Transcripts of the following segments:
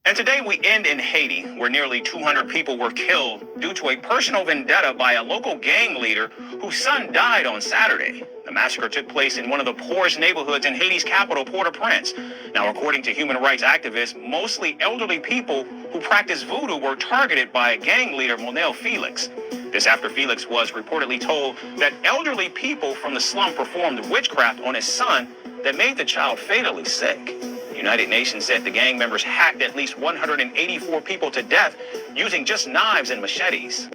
And today we end in Haiti, where nearly 200 people were killed due to a personal vendetta by a local gang leader whose son died on Saturday. The massacre took place in one of the poorest neighborhoods in Haiti's capital, Port-au-Prince. Now, according to human rights activists, mostly elderly people who practice voodoo were targeted by gang leader Monel Felix. This after Felix was reportedly told that elderly people from the slum performed witchcraft on his son that made the child fatally sick. United Nations said the gang members hacked at least 184 people to death using just knives and machetes.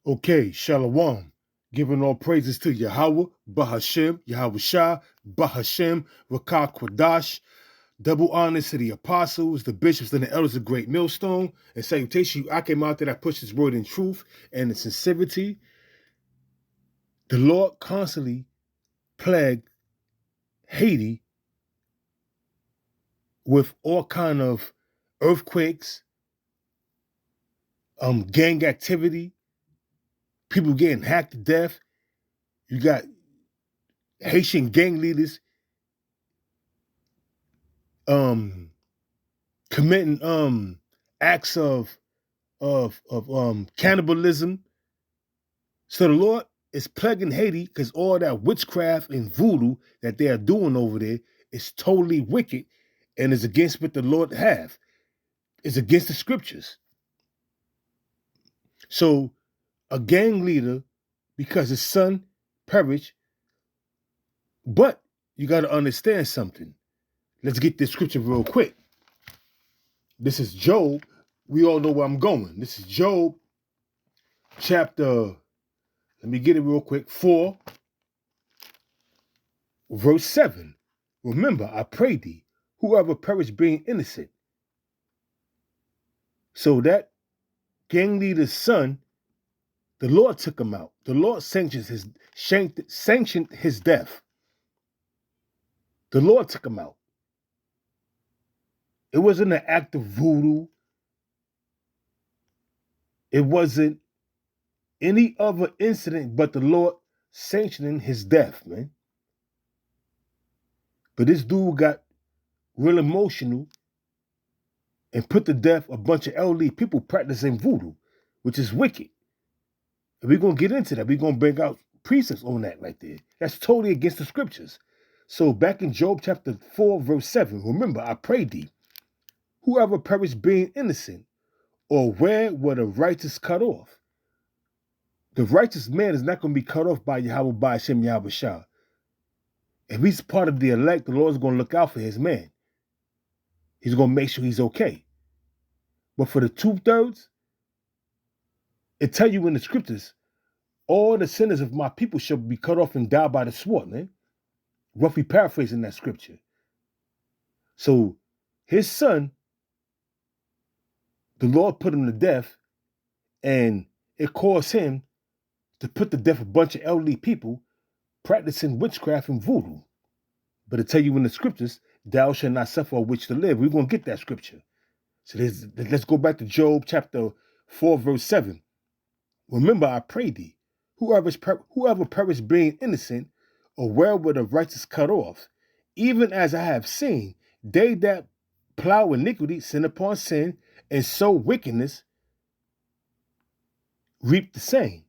Okay, Shalom. Giving all praises to Yahweh, Bahashem, Yahweh Shah, Bahashem, Rakah Kwadash. Double honors to the apostles, the bishops, and the elders of Great Millstone. And salutation, I came out there that pushed his word in truth and in sincerity. The Lord constantly plagued Haiti with all kind of earthquakes, gang activity, people getting hacked to death. You got Haitian gang leaders committing acts of cannibalism. So the Lord is plaguing Haiti because all that witchcraft and voodoo that they are doing over there is totally wicked and is against what the Lord have. It's against the scriptures. So a gang leader, because his son perished, but you got to understand something. Let's get this scripture real quick. This is Job. We all know where I'm going. This is Job chapter, let me get it real quick, 4, verse 7. Remember, I pray thee, whoever perished being innocent. So that gang leader's son, the Lord took him out. The Lord sanctioned his death. The Lord took him out. It wasn't an act of voodoo. It wasn't any other incident but the Lord sanctioning his death, man. But this dude got real emotional and put to death a bunch of elderly people practicing voodoo, which is wicked. And we're going to get into that. We're going to bring out precepts on that right there. That's totally against the scriptures. So back in Job chapter 4, verse 7, remember, I pray thee, whoever perished being innocent, or where were the righteous cut off? The righteous man is not going to be cut off by Yahweh, by Hashem, Yahweh Shah. If he's part of the elect, the Lord's going to look out for his man. He's going to make sure he's okay. But for the 2/3, it tell you in the scriptures, all the sinners of my people shall be cut off and die by the sword, man. Roughly paraphrasing that scripture. So his son, the Lord put him to death, and it caused him to put to death a bunch of elderly people practicing witchcraft and voodoo. But it tell you in the scriptures, thou shalt not suffer a witch to live. We're going to get that scripture. So let's go back to Job chapter 4, verse 7. Remember, I pray thee, whoever perished being innocent, or where were the righteous cut off, even as I have seen, they that plow iniquity, sin upon sin, and sow wickedness, reap the same.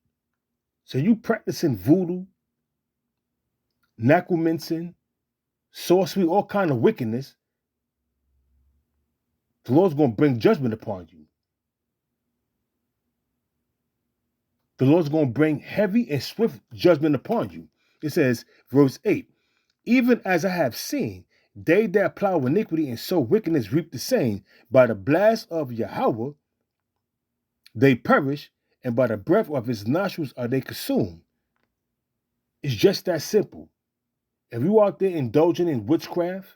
So you practicing voodoo, necromancy, sorcery, all kind of wickedness, the Lord's going to bring judgment upon you. The Lord's going to bring heavy and swift judgment upon you. It says, verse 8, even as I have seen, they that plow iniquity and sow wickedness reap the same. By the blast of Yahweh, they perish, and by the breath of his nostrils are they consumed. It's just that simple. If you out there indulging in witchcraft,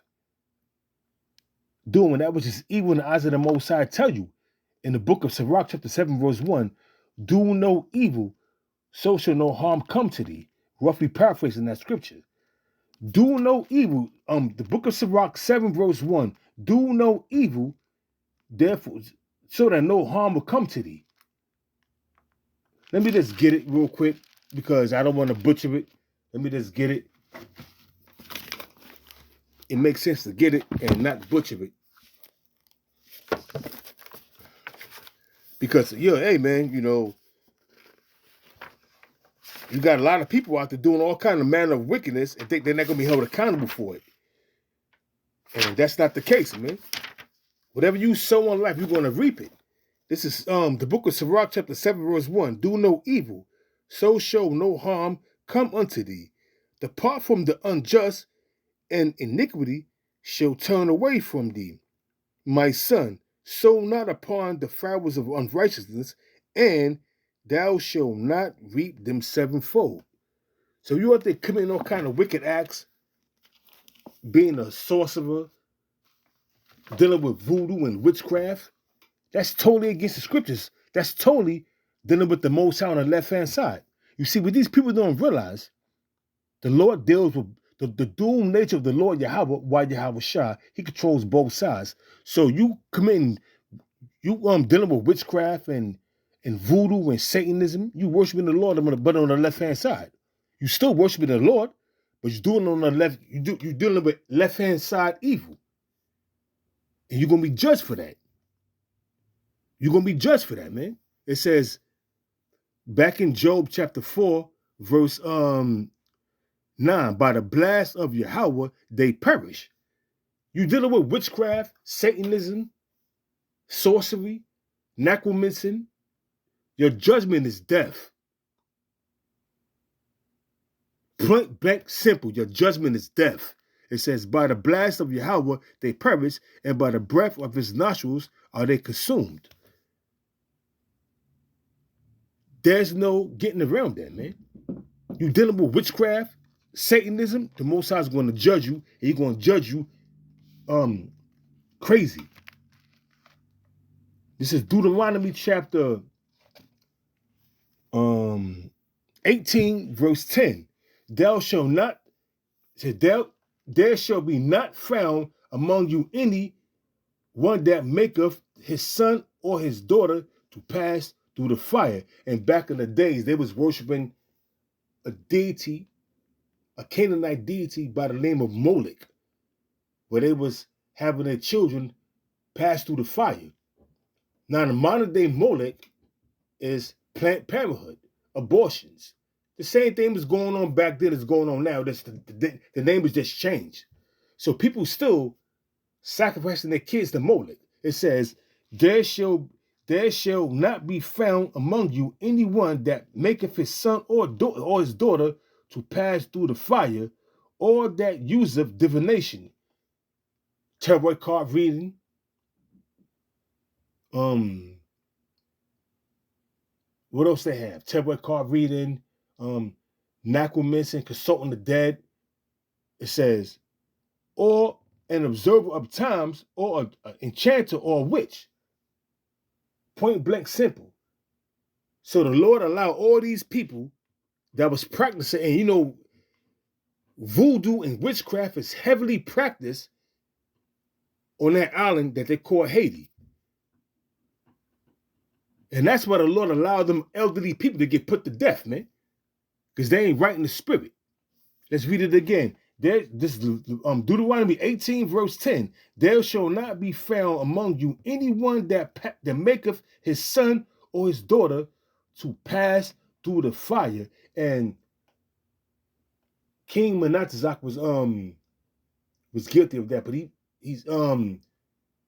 doing that which is evil in the eyes of the Most High, I tell you in the book of Sirach, chapter 7, verse 1, do no evil, so shall no harm come to thee. Roughly paraphrasing that scripture. Do no evil. The book of Sirach 7, verse 1, do no evil, therefore, so that no harm will come to thee. Let me just get it real quick because I don't want to butcher it. Let me just get it. It makes sense to get it and not butcher it. Because, hey, man, you got a lot of people out there doing all kind of manner of wickedness and think they're not going to be held accountable for it. And that's not the case, man. Whatever you sow in life, you're going to reap it. This is the book of Sirach, chapter 7, verse 1. Do no evil, so show no harm come unto thee. Depart from the unjust, and iniquity shall turn away from thee. My son, sow not upon the flowers of unrighteousness, and thou shalt not reap them sevenfold. So you out there committing all kind of wicked acts, being a sorcerer, dealing with voodoo and witchcraft, that's totally against the scriptures. That's totally dealing with the Most High on the left-hand side. You see, what these people don't realize, the Lord deals with the dual nature of the Lord Yahweh, why Yahweh Shah, he controls both sides. So you dealing with witchcraft and voodoo and Satanism, you worshiping the Lord, but on the left-hand side. You still worshiping the Lord, but you're doing it on the left, you're dealing with left-hand side evil. And you're gonna be judged for that. You're going to be judged for that, man. It says, back in Job chapter 4, verse 9, by the blast of Yahweh, they perish. You dealing with witchcraft, Satanism, sorcery, necromancy, your judgment is death. Point blank simple, your judgment is death. It says, by the blast of Yahweh, they perish, and by the breath of his nostrils are they consumed. There's no getting around that, man. You dealing with witchcraft, Satanism, the Most High is going to judge you, and he's going to judge you crazy. This is Deuteronomy chapter 18, verse 10. There shall be not found among you any one that maketh his son or his daughter to pass through the fire. And back in the days, they was worshiping a deity, a Canaanite deity by the name of Molech, where they was having their children pass through the fire. Now, the modern day Molech is Planned Parenthood, abortions. The same thing was going on back then is going on now. That's the name has just changed. So people still sacrificing their kids to Molech. It says, there shall not be found among you anyone that maketh his son or his daughter to pass through the fire, or that useth divination, tarot card reading, what else they have? Tarot card reading, necromancy, consulting the dead. It says, or an observer of times, or an enchanter, or a witch. Point blank simple. So the Lord allowed all these people that was practicing, and voodoo and witchcraft is heavily practiced on that island that they call Haiti. And that's why the Lord allowed them elderly people to get put to death, man. Because they ain't right in the spirit. Let's read it again. This Deuteronomy 18, verse 10. There shall not be found among you anyone that maketh his son or his daughter to pass through the fire. And King Manasseh was guilty of that, but he's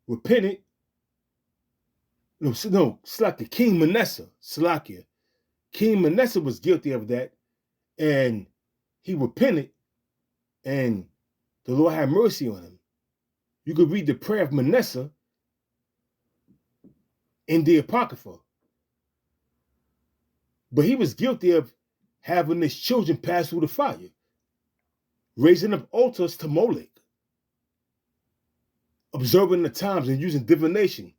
repented. Slakia, King Manasseh, Slakia. King Manasseh was guilty of that, and he repented, and the Lord had mercy on him. You could read the prayer of Manasseh in the Apocrypha. But he was guilty of having his children pass through the fire, raising up altars to Molech, observing the times and using divination,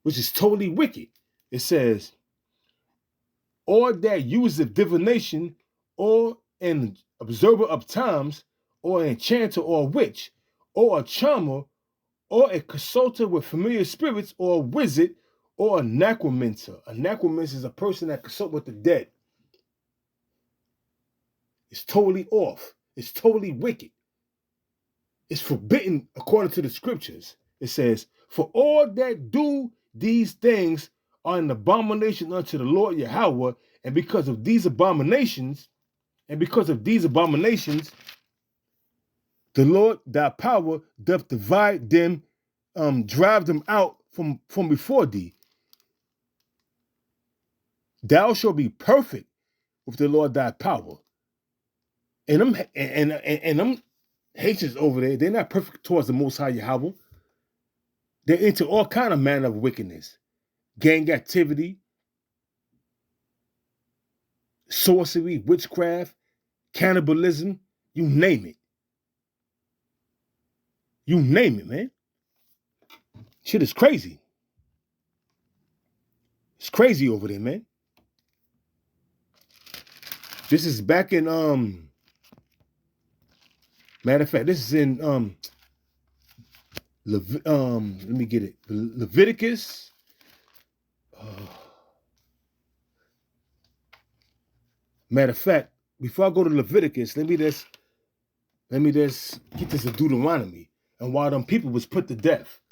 which is totally wicked. It says, or that useth divination, or an observer of times, or an enchanter, or a witch, or a charmer, or a consulter with familiar spirits, or a wizard, or a necromancer. A necromancer is a person that consults with the dead. It's totally off. It's totally wicked. It's forbidden according to the scriptures. It says, for all that do these things are an abomination unto the Lord Yahweh, and because of these abominations, the Lord thy power doth divide them, drive them out from before thee. Thou shalt be perfect with the Lord thy power. And them Haitians over there, they're not perfect towards the Most High Yahweh. They're into all kind of manner of wickedness, gang activity, sorcery, witchcraft, cannibalism, you name it. You name it, man. Shit is crazy. It's crazy over there, man. This is back in matter of fact, this is in let me get it. Leviticus. Matter of fact, before I go to Leviticus, let me just get this to Deuteronomy. And while them people was put to death,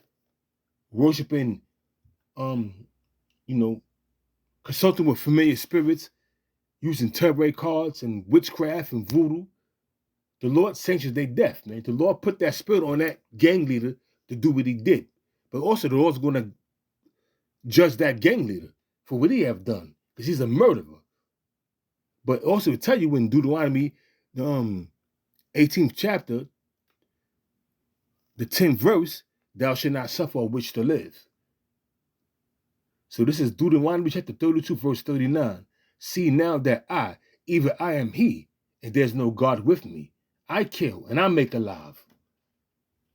worshiping, consulting with familiar spirits, using tarot cards and witchcraft and voodoo, the Lord sanctioned their death, man. The Lord put that spirit on that gang leader to do what he did. But also the Lord's going to judge that gang leader for what he have done, because he's a murderer. But also to tell you in Deuteronomy, the 18th chapter, the 10th verse, thou shalt not suffer a witch to live. So this is Deuteronomy chapter 32, verse 39. See now that I, even I am he, and there's no God with me. I kill and I make alive.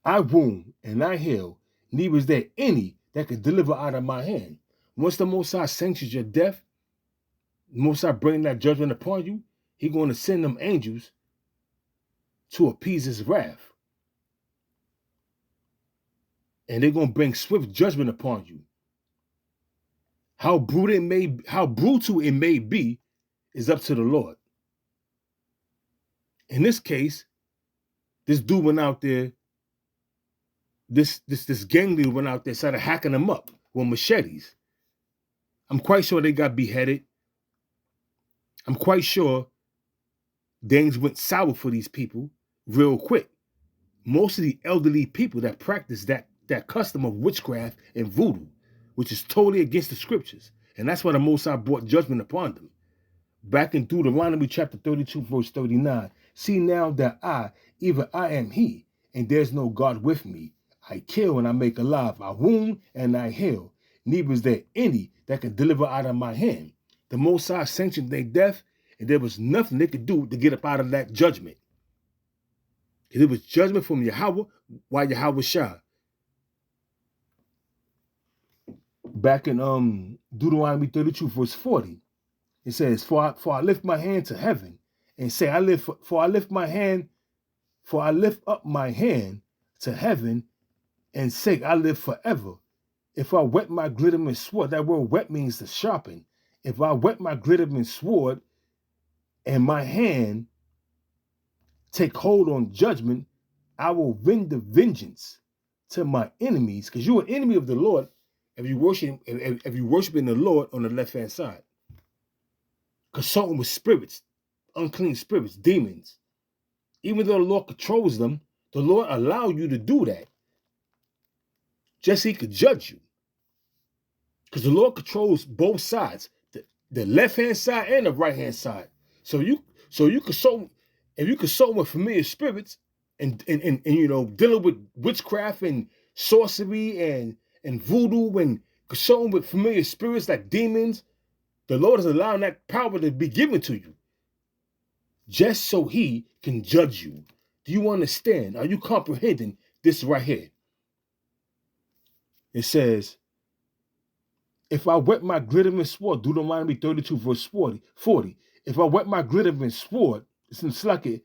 I wound and I heal. Neither is there any that can deliver out of my hand. Once the Most High sanctions your death, the Most High bringing that judgment upon you, He's going to send them angels to appease his wrath. And they're going to bring swift judgment upon you. How brutal it may be is up to the Lord. In this case, this dude went out there, this gang leader went out there, started hacking them up with machetes. I'm quite sure they got beheaded. I'm quite sure things went sour for these people real quick. Most of the elderly people that practice that custom of witchcraft and voodoo, which is totally against the scriptures. And that's why the Most High brought judgment upon them. Back in Deuteronomy chapter 32, verse 39. See now that I, even I am he, and there's no God with me. I kill and I make alive. I wound and I heal. Neither is there any that can deliver out of my hand. The Most High sanctioned their death, and there was nothing they could do to get up out of that judgment. Because it was judgment from Yahweh while Yahweh Shah. Back in Deuteronomy 32, verse 40, it says, For I lift my hand to heaven and say, I lift up my hand to heaven and say, I live forever. If I wet my glittering sword, that word wet means to sharpen. If I wet my glittering sword and my hand take hold on judgment, I will render vengeance to my enemies. Because you're an enemy of the Lord if you worshiping the Lord on the left-hand side. Consulting with spirits, unclean spirits, demons. Even though the Lord controls them, the Lord allow you to do that. Just so he could judge you. Because the Lord controls both sides, the left-hand side and the right-hand side. So you consult, if you consult with familiar spirits and dealing with witchcraft and sorcery and voodoo and consulting with familiar spirits like demons, the Lord is allowing that power to be given to you. Just so he can judge you. Do you understand? Are you comprehending this right here? It says, if I wet my glittering sword, Deuteronomy 32, verse 40. If I wet my glittering sword, it's in Slacket,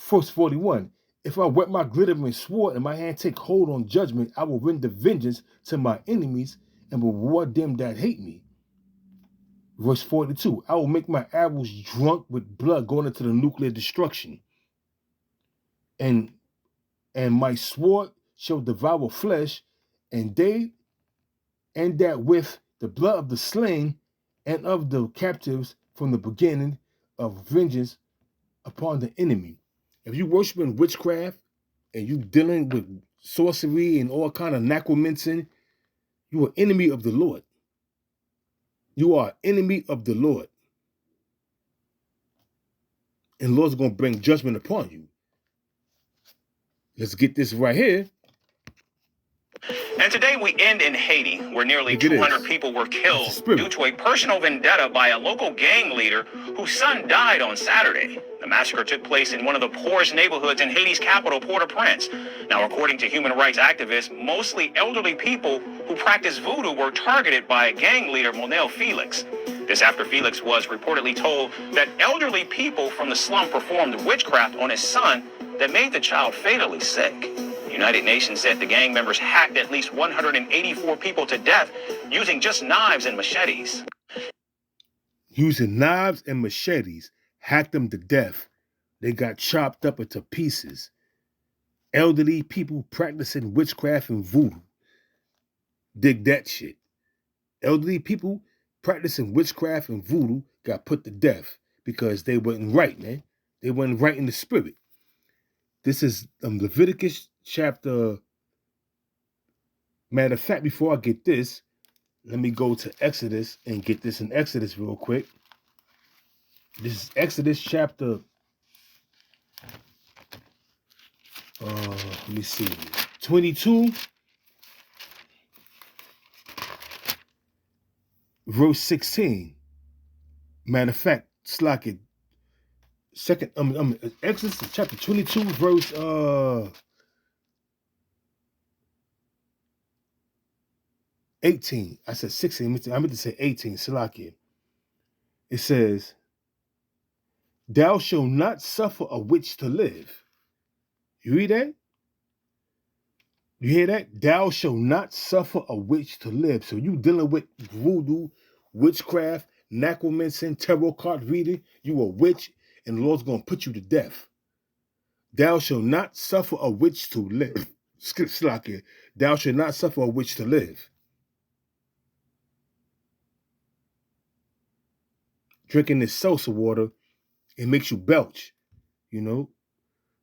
verse 41. If I wet my glittering sword and my hand take hold on judgment, I will render vengeance to my enemies and will reward them that hate me. Verse 42, I will make my arrows drunk with blood going into the nuclear destruction. And my sword shall devour flesh, and that with the blood of the slain and of the captives from the beginning of vengeance upon the enemy. If you worshiping witchcraft and you dealing with sorcery and all kind of necromancy, you are enemy of the Lord. You are enemy of the Lord. And the Lord's going to bring judgment upon you. Let's get this right here. And today we end in Haiti, where nearly 200 people were killed due to a personal vendetta by a local gang leader whose son died on Saturday. The massacre took place in one of the poorest neighborhoods in Haiti's capital, Port-au-Prince. Now, according to human rights activists, mostly elderly people who practice voodoo were targeted by gang leader Monel Felix. This after Felix was reportedly told that elderly people from the slum performed witchcraft on his son that made the child fatally sick. The United Nations said the gang members hacked at least 184 people to death using just knives and machetes. Using knives and machetes, hacked them to death. They got chopped up into pieces. Elderly people practicing witchcraft and voodoo. Dig that shit. Elderly people practicing witchcraft and voodoo got put to death because they wasn't right, man. They wasn't right in the spirit. This is Leviticus chapter. Matter of fact, before I get this, let me go to Exodus and get this in Exodus real quick. This is Exodus chapter, let me see, 22, verse 16. Matter of fact, it's like it. Exodus chapter 22, verse 18. I said 16. I meant to say 18. Salakia. It says, "Thou shalt not suffer a witch to live." You read that? You hear that? Thou shalt not suffer a witch to live. So you dealing with voodoo, witchcraft, necromancy, tarot card reading. You a witch, and the Lord's going to put you to death. Thou shalt not suffer a witch to live. Slakia. Thou shalt not suffer a witch to live. Drinking this salsa water, it makes you belch. You know,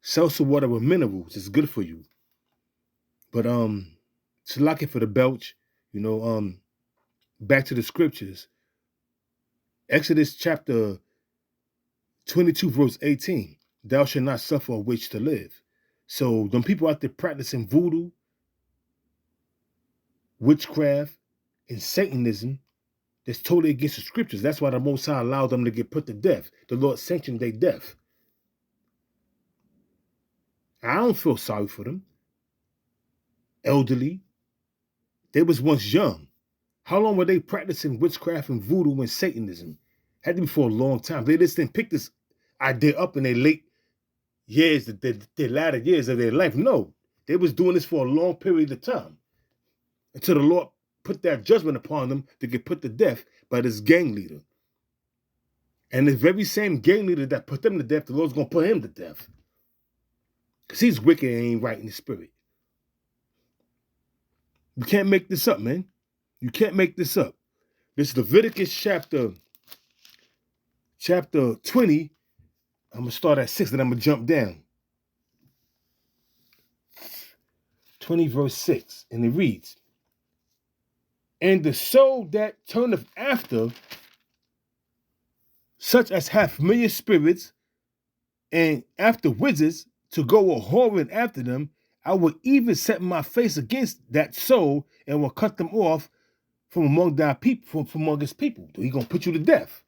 salsa water with minerals is good for you. But Salakia for the belch. You know, back to the scriptures. Exodus chapter 22, verse 18. Thou shalt not suffer a witch to live. So them people out there practicing voodoo, witchcraft, and Satanism, that's totally against the scriptures. That's why the Most High allowed them to get put to death. The Lord sanctioned their death. I don't feel sorry for them. Elderly. They was once young. How long were they practicing witchcraft and voodoo and Satanism? Had to be for a long time. They just didn't pick this idea up in their late years, their latter years of their life. No, they was doing this for a long period of time until the Lord put that judgment upon them to get put to death by this gang leader. And the very same gang leader that put them to death, the Lord's going to put him to death. Because he's wicked and ain't right in the spirit. You can't make this up, man. You can't make this up. This Leviticus chapter 20. I'm going to start at 6, then I'm going to jump down. 20 verse 6. And it reads, "And the soul that turneth after, such as have familiar spirits, and after wizards, to go a-whoring after them, I will even set my face against that soul, and will cut them off from among thy people, from among his people." He's going to put you to death.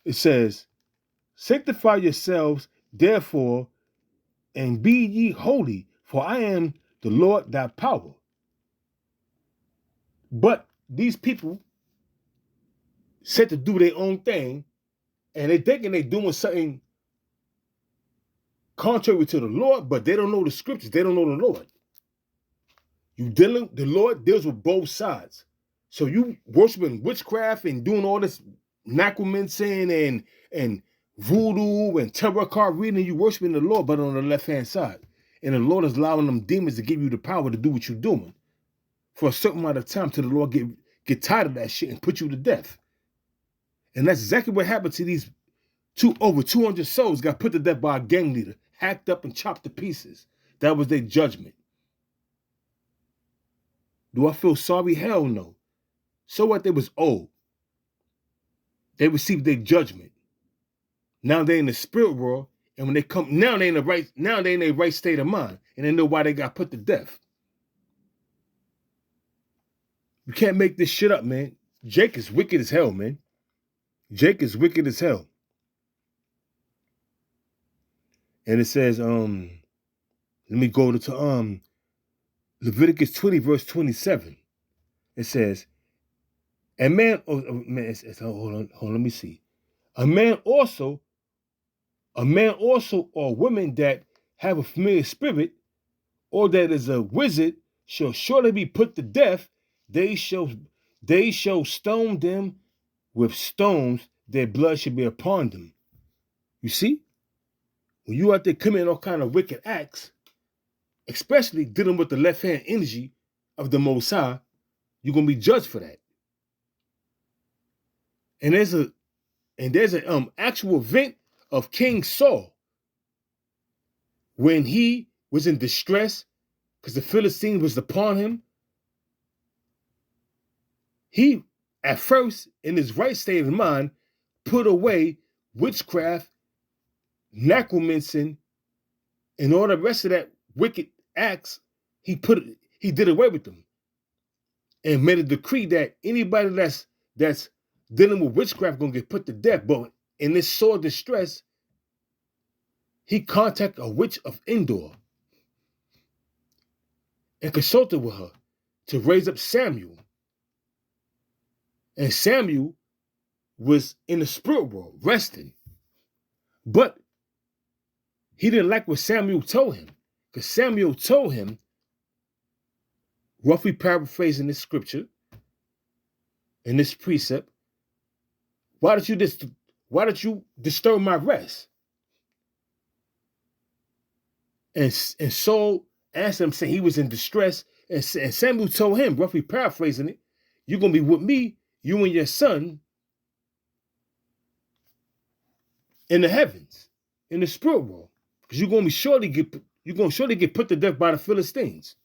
It says, "Sanctify yourselves, therefore, and be ye holy, for I am the Lord thy power." But these people said to do their own thing, and they thinking they doing something contrary to the Lord, but they don't know the scriptures. They don't know the Lord. The Lord deals with both sides. So you worshiping witchcraft and doing all this necromancy and voodoo and tarot card reading, you worshiping the Lord, but on the left-hand side. And the Lord is allowing them demons to give you the power to do what you're doing. for a certain amount of time till the Lord get tired of that shit and put you to death. And that's exactly what happened to these over 200 souls got put to death by a gang leader, hacked up and chopped to pieces. That was their judgment. Do I feel sorry? Hell no. So what? They was old. They received their judgment. Now they in the spirit world, and when they come, now they in their right state of mind, and they know why they got put to death. You can't make this shit up, man. Jake is wicked as hell, man. Jake is wicked as hell. And it says, let me go to Leviticus 20, verse 27. It says, hold on, let me see. A man also, or women that have a familiar spirit, or that is a wizard, shall surely be put to death. They shall stone them with stones, their blood shall be upon them. You see? When you out there committing all kind of wicked acts, especially dealing with the left-hand energy of the Most High, you're gonna be judged for that. And there's an actual event of King Saul when he was in distress because the Philistine was upon him. He, at first, in his right state of mind, put away witchcraft, necromancy, and all the rest of that wicked acts. He did away with them, and made a decree that anybody that's dealing with witchcraft gonna get put to death. But in this sore distress, he contacted a witch of Endor and consulted with her to raise up Samuel. And Samuel was in the spirit world, resting. But he didn't like what Samuel told him, because Samuel told him, roughly paraphrasing this scripture and this precept, why did you disturb my rest? And Saul answered him, saying he was in distress. And Samuel told him, roughly paraphrasing it, you're going to be with me, you and your son, in the heavens, in the spirit world. Because you're going to surely get put to death by the Philistines.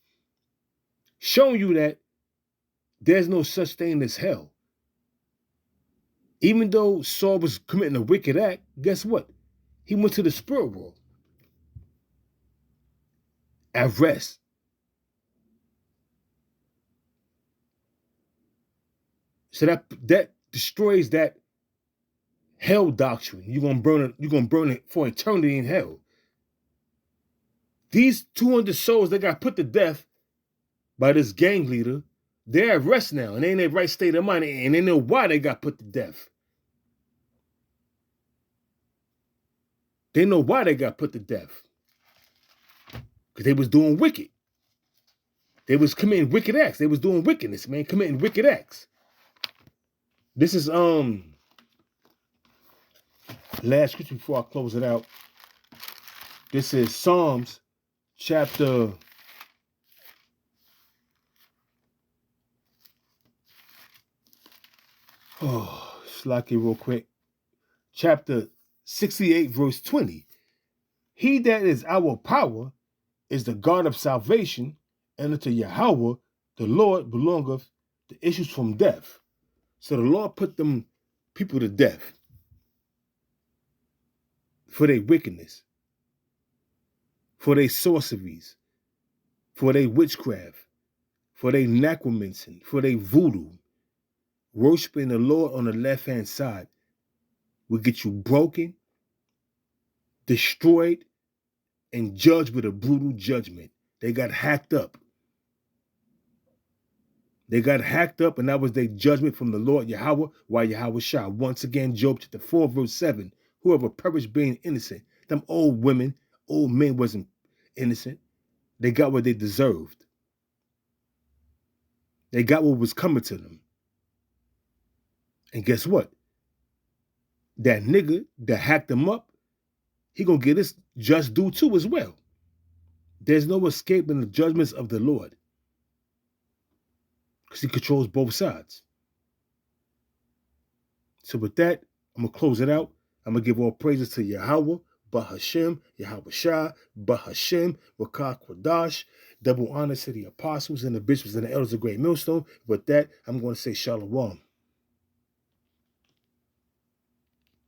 Showing you that there's no such thing as hell. Even though Saul was committing a wicked act, guess what? He went to the spirit world at rest. So that destroys that hell doctrine. You're gonna burn it for eternity in hell. These 200 souls that got put to death by this gang leader, they're at rest now, and they in their right state of mind, and they know why they got put to death. They know why they got put to death. Because they was doing wicked. They was committing wicked acts. They was doing wickedness, man, committing wicked acts. This is last scripture before I close it out. This is Psalms chapter 'Slack it real quick. Chapter 68, verse 20. He that is our power is the God of salvation, and unto Yahweh, the Lord, belongeth the issues from death. So the Lord put them people to death for their wickedness, for their sorceries, for their witchcraft, for their necromancy, for their voodoo. Worshiping the Lord on the left-hand side will get you broken, destroyed, and judged with a brutal judgment. They got hacked up. They got hacked up, and that was their judgment from the Lord Yahweh, while Yahweh shot. Once again, Job chapter 4, verse 7. Whoever perished being innocent. Them old women, old men wasn't innocent. They got what they deserved. They got what was coming to them. And guess what? That nigga that hacked them up, he gonna get his just due too as well. There's no escaping the judgments of the Lord. because he controls both sides. So with that, I'm going to close it out. I'm going to give all praises to Yahweh, Bahashem, Yahweh Shah, Bahashem, Wakah Kwadash. Double honor to the apostles and the bishops and the elders of Great Millstone. With that, I'm going to say Shalom.